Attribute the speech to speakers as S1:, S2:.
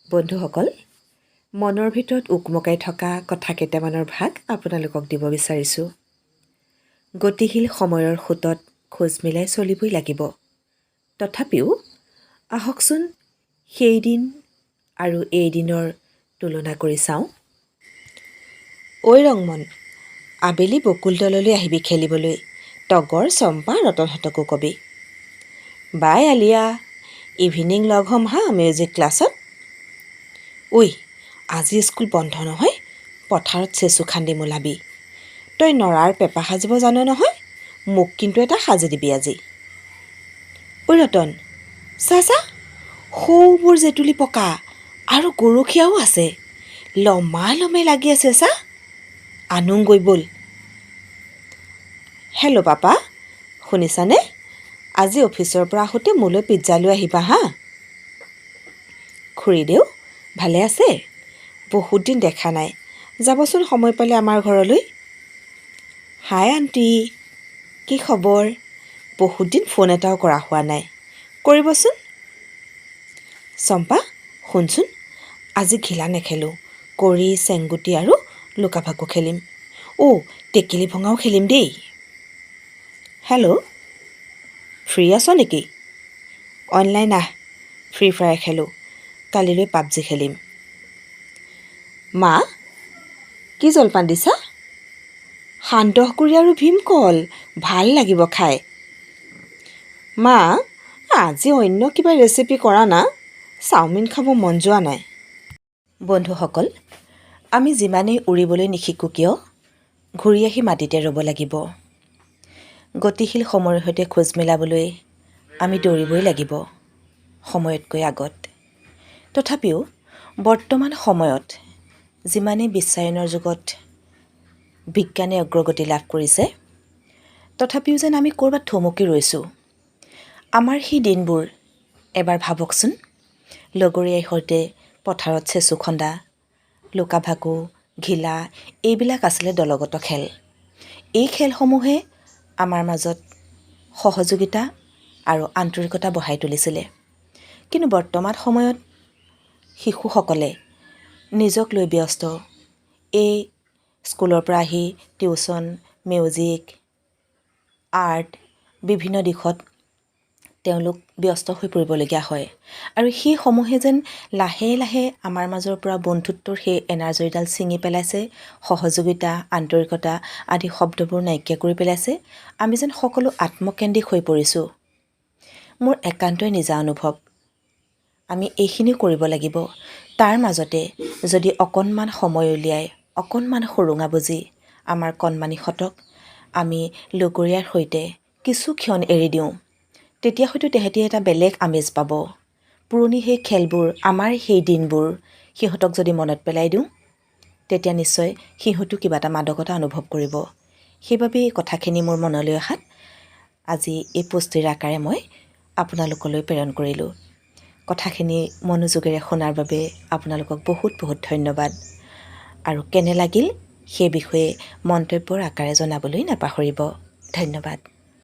S1: বন্ধুসকল, মনৰ ভিতৰত উকমকাই থকা কথা কেইটামানৰ ভাগ আপোনালোকক দিব বিচাৰিছোঁ। গতিশীল সময়ৰ সোঁতত খোজ মিলাই চলিবই লাগিব। তথাপিও আহকচোন সেইদিন আৰু এইদিনৰ তুলনা কৰি চাওঁ। ঐ ৰংমন, আবেলি বকুল তললৈ আহিবি খেলিবলৈ। তগৰ, চম্পা, ৰতনহঁতকো কবি। বাই আলিয়া, ইভিনিং লগ হ'ম হা মিউজিক ক্লাছত। ঐ, আজি স্কুল বন্ধ নহয়, পথাৰত চেচু খান্দিম ওলাবি। তই নৰাৰ পেঁপা সাজিব জান নহয়, মোক কিন্তু এটা সাজি দিবি আজি। ঐ ৰতন, চা সৌবোৰ জেতুলী পকা আৰু গৰখীয়াও আছে, লমালমে লাগি আছে চা। আনোগৈ ব'ল। হেল্ল' পাপা, শুনিছানে? আজি অফিচৰ পৰা আহোঁতে মোলৈ পিজ্জা লৈ আহিবা হা। খুৰীদেউ ভালে আছে? বহুত দিন দেখা নাই, যাবচোন সময় পালে আমাৰ ঘৰলৈ। হাই আণ্টি, কি খবৰ? বহুত দিন ফোন এটাও কৰা হোৱা নাই, কৰিবচোন। চম্পা, শুনচোন, আজি ঘিলা নেখেলোঁ, কৰি চেংগুটি আৰু লুকা ভাকু খেলিম। টেকেলি ভঙাও খেলিম দেই। হেল্ল', ফ্ৰী আছ নেকি? অনলাইন আহ, ফ্ৰী ফায়াৰ খেলোঁ, কালিলৈ পাবজি খেলিম। মা, কি জলপান দিছা? সান্দহগুড়ি আৰু ভীমকল, ভাল লাগিব খাই। মা, আজি অন্য কিবা ৰেচিপি কৰা না, চাওমিন খাব মন যোৱা নাই। বন্ধুসকল, আমি যিমানেই উৰিবলৈ নিশিকোঁ কিয়, ঘূৰি আহি মাটিতে ৰ'ব লাগিব। গতিশীল সময়ৰ সৈতে খোজ মিলাবলৈ আমি দৌৰিবই লাগিব সময়তকৈ আগত। তথাপিও বৰ্তমান সময়ত যিমানেই বিশ্বায়নৰ যুগত বিজ্ঞানে অগ্ৰগতি লাভ কৰিছে, তথাপিও যেন আমি ক'ৰবাত থমকি ৰৈছোঁ। আমাৰ সেই দিনবোৰ এবাৰ ভাবকচোন, লগৰীয়াৰ সৈতে পথাৰত চেচু খন্দা, লুকা ভাকু, ঘিলা, এইবিলাক আছিলে দলগত খেল। এই খেলসমূহে আমাৰ মাজত সহযোগিতা আৰু আন্তৰিকতা বঢ়াই তুলিছিলে। কিন্তু বৰ্তমান সময়ত শিশুসকলে নিজক লৈ ব্যস্ত। এই স্কুলৰ পৰা আহি টিউশ্যন, মিউজিক, আৰ্ট, বিভিন্ন দিশত তেওঁলোক ব্যস্ত হৈ পৰিবলগীয়া হয়। আৰু সেইসমূহে যেন লাহে লাহে আমাৰ মাজৰ পৰা বন্ধুত্বৰ সেই এনাৰ্জিডাল ছিঙি পেলাইছে, সহযোগিতা, আন্তৰিকতা আদি শব্দবোৰ নাইকিয়া কৰি পেলাইছে। আমি যেন সকলো আত্মকেন্দ্ৰিক হৈ পৰিছোঁ। মোৰ একান্তই নিজা অনুভৱ। আমি এইখিনি কৰিব লাগিব। তাৰ মাজতে যদি অকণমান সময় উলিয়াই, অকণমান সুৰুঙা বুজি আমাৰ কণমানিহঁতক আমি লগৰীয়াৰ সৈতে কিছু ক্ষণ এৰি দিওঁ, তেতিয়া হয়তো তেহেঁতি এটা বেলেগ আমেজ পাব। পুৰণি সেই খেলবোৰ, আমাৰ সেই দিনবোৰ সিহঁতক যদি মনত পেলাই দিওঁ, তেতিয়া নিশ্চয় সিহঁতো কিবা এটা মাদকতা অনুভৱ কৰিব। সেইবাবে এই কথাখিনি মোৰ মনলৈ অহাত আজি এই পুস্তিৰ আকাৰে মই আপোনালোকলৈ প্ৰেৰণ কৰিলোঁ। কথাখিনি মনোযোগেৰে শুনাৰ বাবে আপোনালোকক বহুত বহুত ধন্যবাদ। আৰু কেনে লাগিল সেই বিষয়ে মন্তব্যৰ আকাৰে জনাবলৈ নাপাহৰিব। ধন্যবাদ।